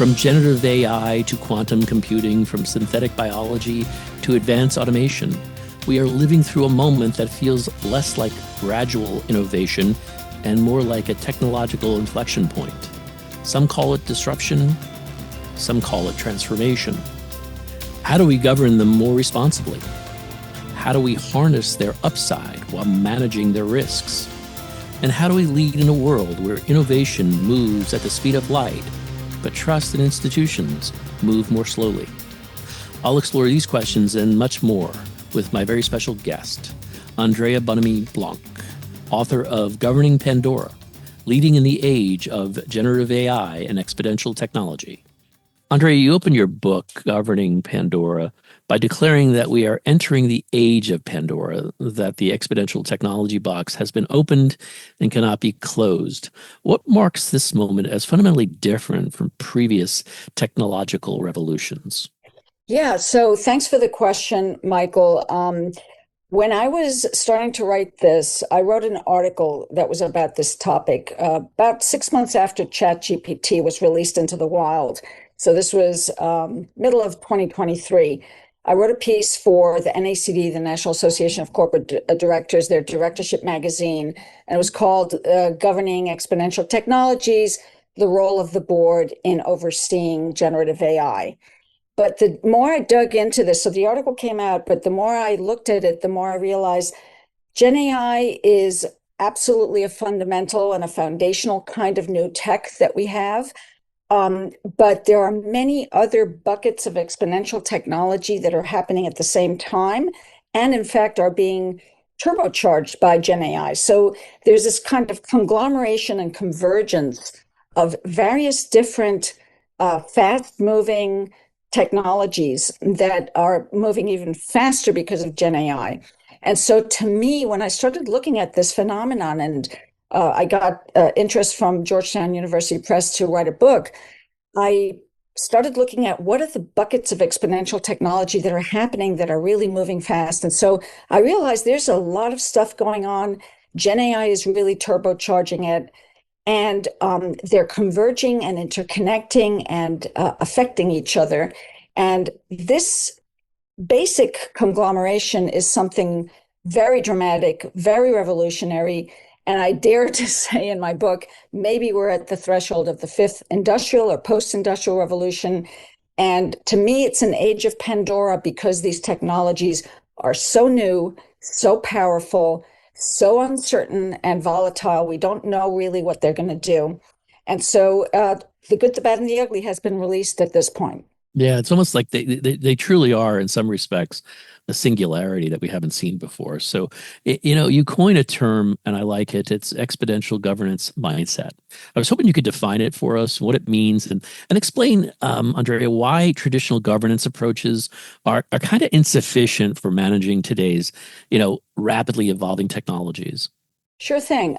From generative AI to quantum computing, from synthetic biology to advanced automation, we are living through a moment that feels less like gradual innovation and more like a technological inflection point. Some call it disruption, some call it transformation. How do we govern them more responsibly? How do we harness their upside while managing their risks? And how do we lead in a world where innovation moves at the speed of light, but trust in institutions move more slowly? I'll explore these questions and much more with my very special guest, Andrea Bonime-Blanc, author of Governing Pandora, Leading in the Age of Generative AI and Exponential Technology. Andrea, you open your book, Governing Pandora, by declaring that we are entering the age of Pandora, that the exponential technology box has been opened and cannot be closed. What marks this moment as fundamentally different from previous technological revolutions? Yeah, so thanks for the question, Michael. When I was starting to write this, I wrote an article that was about this topic about 6 months after ChatGPT was released into the wild. So this was middle of 2023. I wrote a piece for the NACD, the National Association of Corporate Directors, their directorship magazine, and it was called Governing Exponential Technologies, the Role of the Board in Overseeing Generative AI. But the more I dug into this, so the article came out, but the more I looked at it, the more I realized Gen AI is absolutely a fundamental and a foundational kind of new tech that we have. But there are many other buckets of exponential technology that are happening at the same time, and in fact are being turbocharged by Gen AI. So there's this kind of conglomeration and convergence of various different fast-moving technologies that are moving even faster because of Gen AI. And so to me, when I started looking at this phenomenon, and I got interest from Georgetown University Press to write a book, I started looking at what are the buckets of exponential technology that are happening that are really moving fast. And so I realized there's a lot of stuff going on. Gen AI is really turbocharging it. And they're converging and interconnecting and affecting each other. And this basic conglomeration is something very dramatic, very revolutionary. And I dare to say in my book, maybe we're at the threshold of the fifth industrial or post-industrial revolution. And to me, it's an age of Pandora because these technologies are so new, so powerful, so uncertain and volatile. We don't know really what they're going to do. And so the good, the bad, and the ugly has been released at this point. Yeah, it's almost like they truly are, in some respects, a singularity that we haven't seen before. So, you coin a term, and I like it. It's exponential governance mindset. I was hoping you could define it for us, what it means, and explain, Andrea, why traditional governance approaches are kind of insufficient for managing today's, rapidly evolving technologies. Sure thing.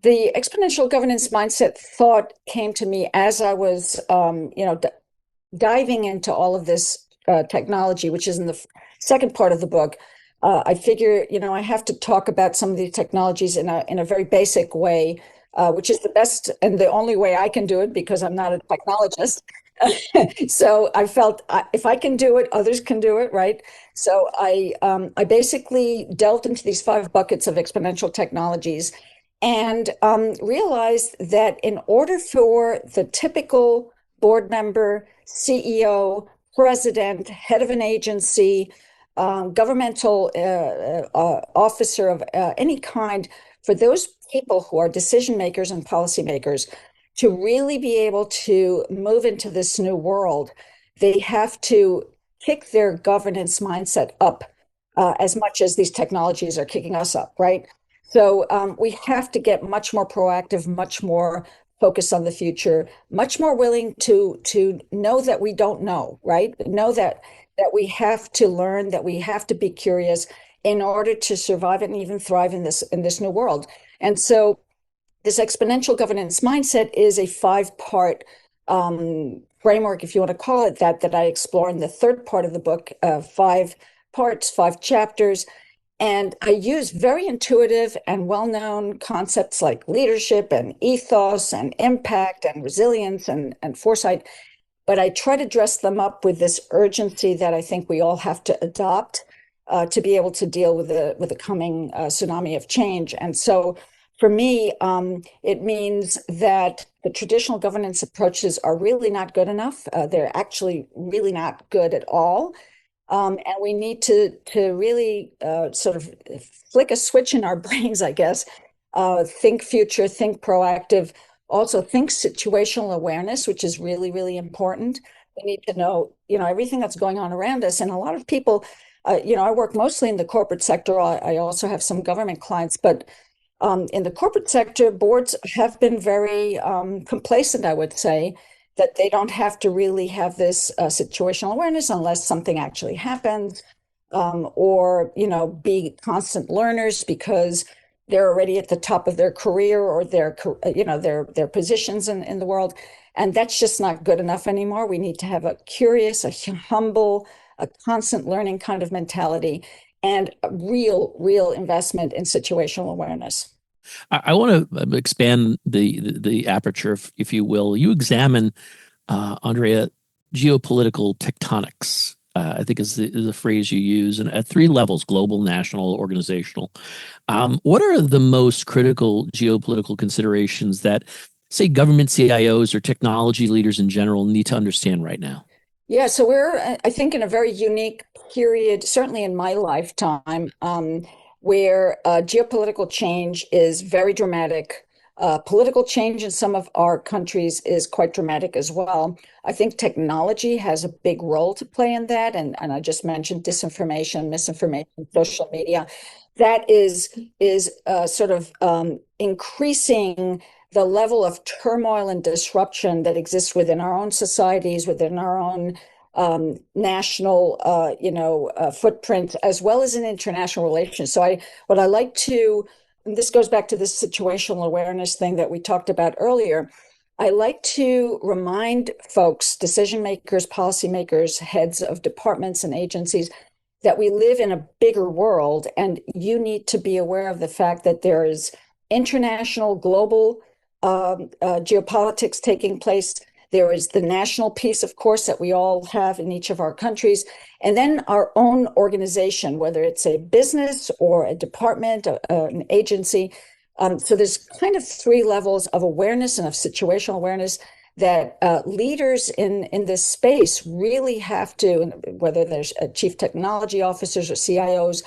The exponential governance mindset thought came to me as I was, diving into all of this technology, which is in the second part of the book. I figure, I have to talk about some of these technologies in a very basic way, which is the best and the only way I can do it because I'm not a technologist. So I felt if I can do it, others can do it, right? So I basically delved into these 5 buckets of exponential technologies and realized that in order for the typical board member, CEO, president, head of an agency, governmental officer of any kind, for those people who are decision makers and policymakers to really be able to move into this new world, they have to kick their governance mindset up as much as these technologies are kicking us up, right? So we have to get much more proactive, much more focused on the future, much more willing to know that we don't know, right? Know that we have to learn, that we have to be curious in order to survive and even thrive in this new world. And so this exponential governance mindset is a 5-part framework, if you want to call it that I explore in the third part of the book, 5 parts, 5 chapters. And I use very intuitive and well-known concepts like leadership and ethos and impact and resilience and foresight, but I try to dress them up with this urgency that I think we all have to adopt to be able to deal with the coming tsunami of change. And so for me, it means that the traditional governance approaches are really not good enough. They're actually really not good at all. And we need to really sort of flick a switch in our brains, I guess. Think future, think proactive, also think situational awareness, which is really, really important. We need to know, everything that's going on around us. And a lot of people, I work mostly in the corporate sector. I also have some government clients, but in the corporate sector, boards have been very complacent, I would say, that they don't have to really have this situational awareness unless something actually happens, or be constant learners because they're already at the top of their career or their positions in the world, and that's just not good enough anymore. We need to have a curious, a humble, a constant learning kind of mentality, and a real investment in situational awareness. I want to expand the aperture, if you will. You examine, Andrea, geopolitical tectonics. I think is the phrase you use, and at three levels: global, national, organizational. What are the most critical geopolitical considerations that, say, government CIOs or technology leaders in general need to understand right now? Yeah, so we're, I think, in a very unique period, certainly in my lifetime, where geopolitical change is very dramatic. Political change in some of our countries is quite dramatic as well. I think technology has a big role to play in that. And I just mentioned disinformation, misinformation, social media. That is sort of increasing the level of turmoil and disruption that exists within our own societies, within our own national, footprint, as well as in international relations. So what I like to, and this goes back to this situational awareness thing that we talked about earlier. I like to remind folks, decision makers, policymakers, heads of departments and agencies, that we live in a bigger world, and you need to be aware of the fact that there is international, global geopolitics taking place. There is the national piece, of course, that we all have in each of our countries, and then our own organization, whether it's a business or a department, an agency. So there's kind of three levels of awareness and of situational awareness that leaders in this space really have to, whether there's chief technology officers or CIOs,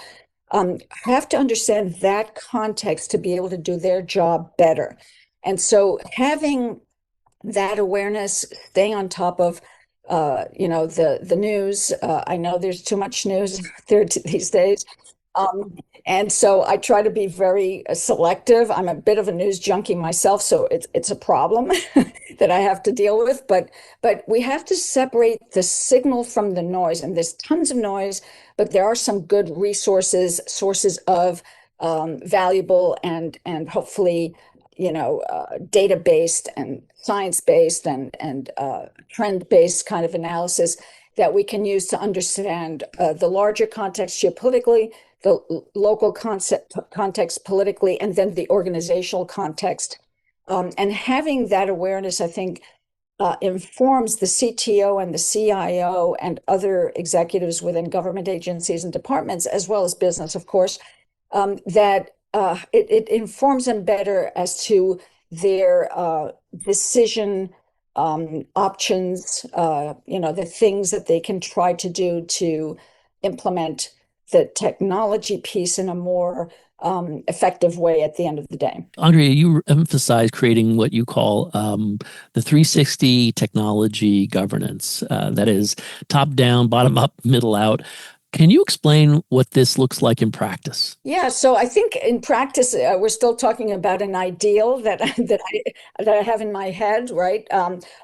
have to understand that context to be able to do their job better. And so having that awareness, staying on top of the news. I know there's too much news there these days. And so I try to be very selective. I'm a bit of a news junkie myself, so it's a problem that I have to deal with. But we have to separate the signal from the noise, and there's tons of noise, but there are some good sources of valuable and hopefully data-based and science-based and trend-based kind of analysis that we can use to understand the larger context geopolitically, the local context politically, and then the organizational context. And having that awareness, I think, informs the CTO and the CIO and other executives within government agencies and departments, as well as business, of course, that it informs them better as to their decision options, the things that they can try to do to implement the technology piece in a more effective way at the end of the day. Andrea, you emphasize creating what you call the 360 technology governance. That is top down, bottom up, middle out. Can you explain what this looks like in practice? Yeah, so I think in practice, we're still talking about an ideal that I have in my head, right?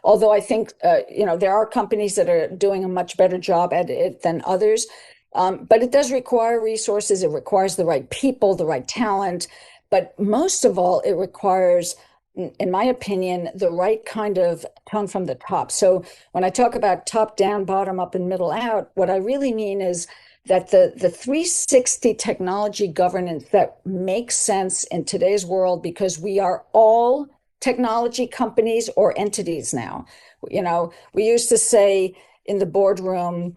Although I think there are companies that are doing a much better job at it than others, but it does require resources. It requires the right people, the right talent, but most of all, it requires, in my opinion, the right kind of tone from the top. So when I talk about top down, bottom up, and middle out, what I really mean is that the 360 technology governance that makes sense in today's world, because we are all technology companies or entities now. We used to say in the boardroom,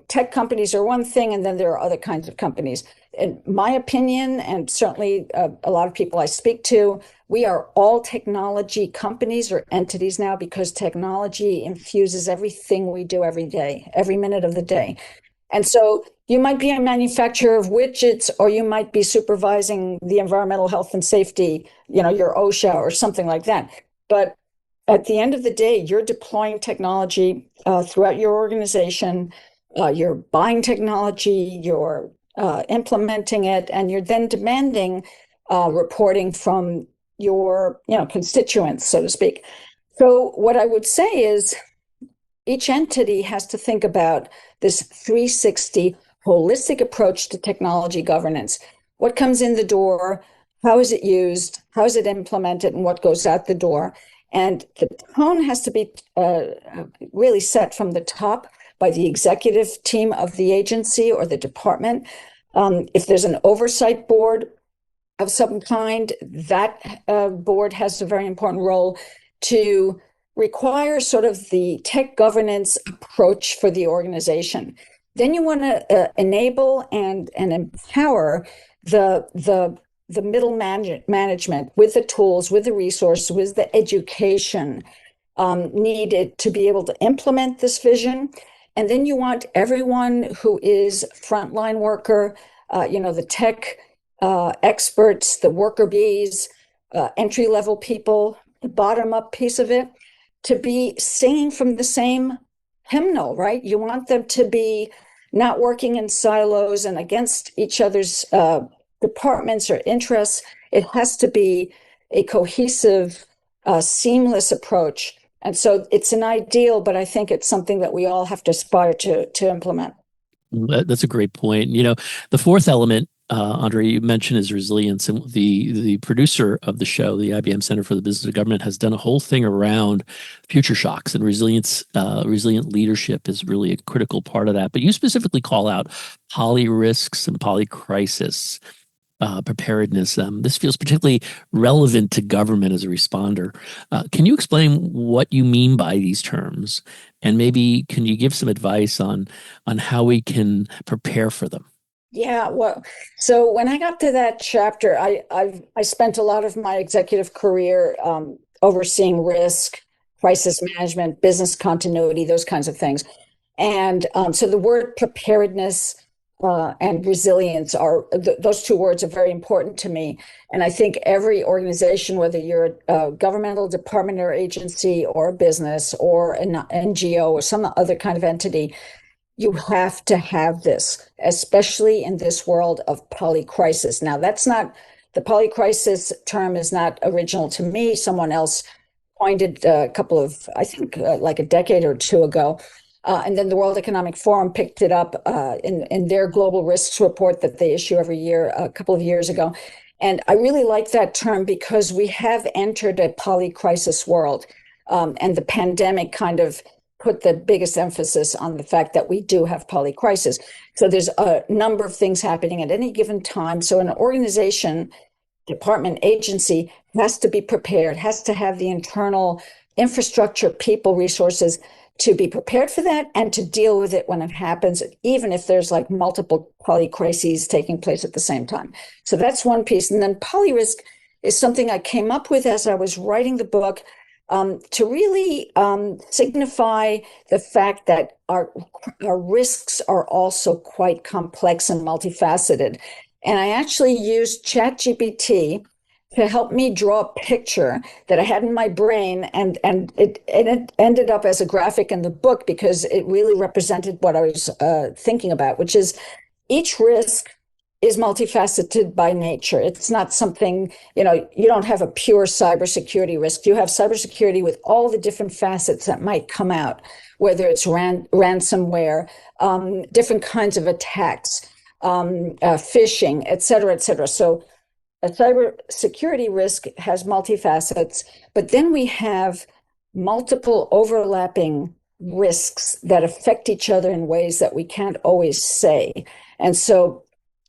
tech companies are one thing, and then there are other kinds of companies. In my opinion, and certainly a lot of people I speak to, we are all technology companies or entities now, because technology infuses everything we do every day, every minute of the day. And so you might be a manufacturer of widgets, or you might be supervising the environmental health and safety, your OSHA or something like that. But at the end of the day, you're deploying technology throughout your organization. You're buying technology, you're implementing it, and you're then demanding reporting from your constituents, so to speak. So what I would say is each entity has to think about this 360 holistic approach to technology governance. What comes in the door? How is it used? How is it implemented? And what goes out the door? And the tone has to be really set from the top by the executive team of the agency or the department. If there's an oversight board of some kind, that board has a very important role to require sort of the tech governance approach for the organization. Then you want to enable and empower the middle management with the tools, with the resources, with the education needed to be able to implement this vision. And then you want everyone who is frontline worker, the tech experts, the worker bees, entry-level people, the bottom-up piece of it, to be singing from the same hymnal, right? You want them to be not working in silos and against each other's departments or interests. It has to be a cohesive, seamless approach. And so it's an ideal, but I think it's something that we all have to aspire to implement. That's a great point. The fourth element, Andrea, you mentioned is resilience, and the producer of the show, the IBM Center for the Business of Government, has done a whole thing around future shocks, and resilience. Resilient leadership is really a critical part of that. But you specifically call out polyrisks and polycrisis preparedness. This feels particularly relevant to government as a responder. Can you explain what you mean by these terms, and maybe can you give some advice on how we can prepare for them? Yeah, well, so when I got to that chapter, I spent a lot of my executive career overseeing risk, crisis management, business continuity, those kinds of things. And so the word preparedness and resilience those two words are very important to me. And I think every organization, whether you're a governmental department or agency or a business or an NGO or some other kind of entity, you have to have this, especially in this world of polycrisis. Now, the polycrisis term is not original to me. Someone else coined a couple of, I think, like a decade or two ago. And then the World Economic Forum picked it up in their global risks report that they issue every year, a couple of years ago. And I really like that term because we have entered a polycrisis world. And the pandemic kind of put the biggest emphasis on the fact that we do have polycrisis. So there's a number of things happening at any given time. So an organization, department, agency has to be prepared, has to have the internal infrastructure, people, resources to be prepared for that and to deal with it when it happens, even if there's like multiple polycrises taking place at the same time. So that's one piece. And then polyrisk is something I came up with as I was writing the book to really signify the fact that our risks are also quite complex and multifaceted. And I actually used ChatGPT to help me draw a picture that I had in my brain, and it ended up as a graphic in the book because it really represented what I was thinking about, which is each risk is multifaceted by nature. It's not something, you don't have a pure cybersecurity risk. You have cybersecurity with all the different facets that might come out, whether it's ransomware, different kinds of attacks, phishing, et cetera, et cetera. So a cybersecurity risk has multifacets, but then we have multiple overlapping risks that affect each other in ways that we can't always say. And so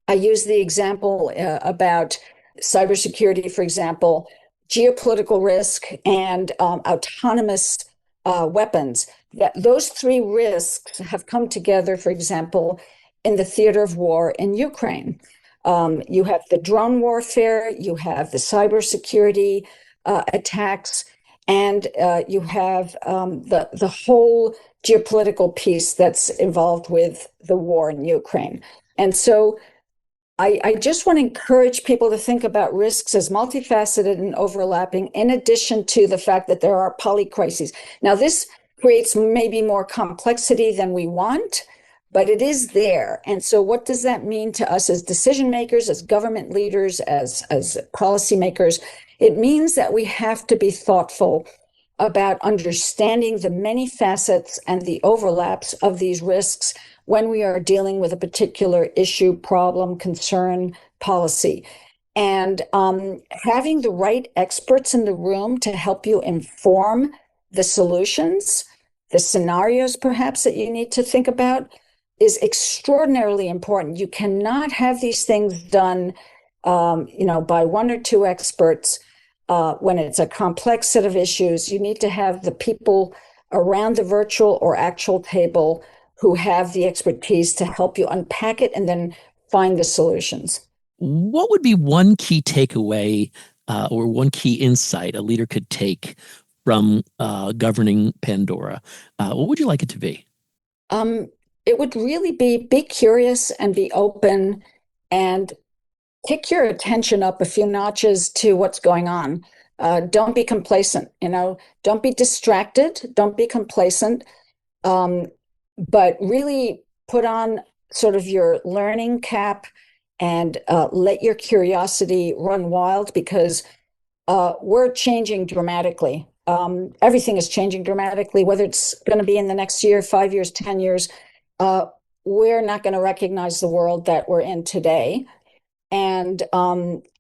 I use the example about cybersecurity, for example, geopolitical risk and autonomous weapons. Those three risks have come together, for example, in the theater of war in Ukraine. You have the drone warfare, you have the cybersecurity attacks, and you have the whole geopolitical piece that's involved with the war in Ukraine. And so I just want to encourage people to think about risks as multifaceted and overlapping, in addition to the fact that there are polycrises. Now, this creates maybe more complexity than we want, but it is there. And so what does that mean to us as decision makers, as government leaders, as policymakers? It means that we have to be thoughtful about understanding the many facets and the overlaps of these risks when we are dealing with a particular issue, problem, concern, policy. And having the right experts in the room to help you inform the solutions, the scenarios perhaps that you need to think about, is extraordinarily important. You cannot have these things done by one or two experts when it's a complex set of issues. You need to have the people around the virtual or actual table who have the expertise to help you unpack it and then find the solutions. What would be one key takeaway or one key insight a leader could take from governing Pandora? What would you like it to be? It would really be curious and be open and kick your attention up a few notches to what's going on. Don't be complacent, don't be distracted, don't be complacent. But really put on sort of your learning cap and let your curiosity run wild, because we're changing dramatically. Everything is changing dramatically, whether it's going to be in the next year, 5 years, 10 years. We're not going to recognize the world that we're in today. And,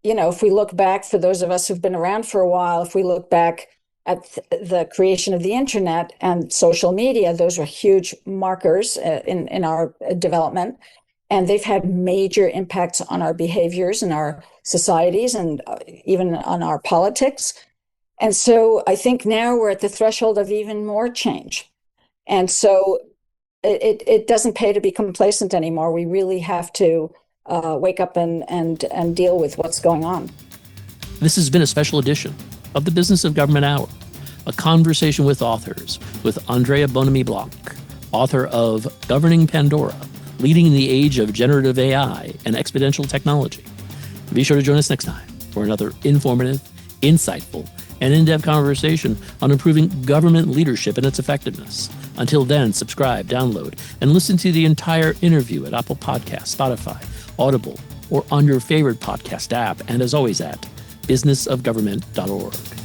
if we look back, for those of us who've been around for a while, if we look back at the creation of the internet and social media, those were huge markers in our development. And they've had major impacts on our behaviors and our societies and even on our politics. And so I think now we're at the threshold of even more change. And so it doesn't pay to be complacent anymore. We really have to wake up and deal with what's going on. This has been a special edition of the Business of Government Hour, a conversation with authors, with Andrea Bonime-Blanc, author of Governing Pandora, Leading in the Age of Generative AI and Exponential Technology. Be sure to join us next time for another informative, insightful, and in-depth conversation on improving government leadership and its effectiveness. Until then, subscribe, download, and listen to the entire interview at Apple Podcasts, Spotify, Audible, or on your favorite podcast app, and as always at businessofgovernment.org.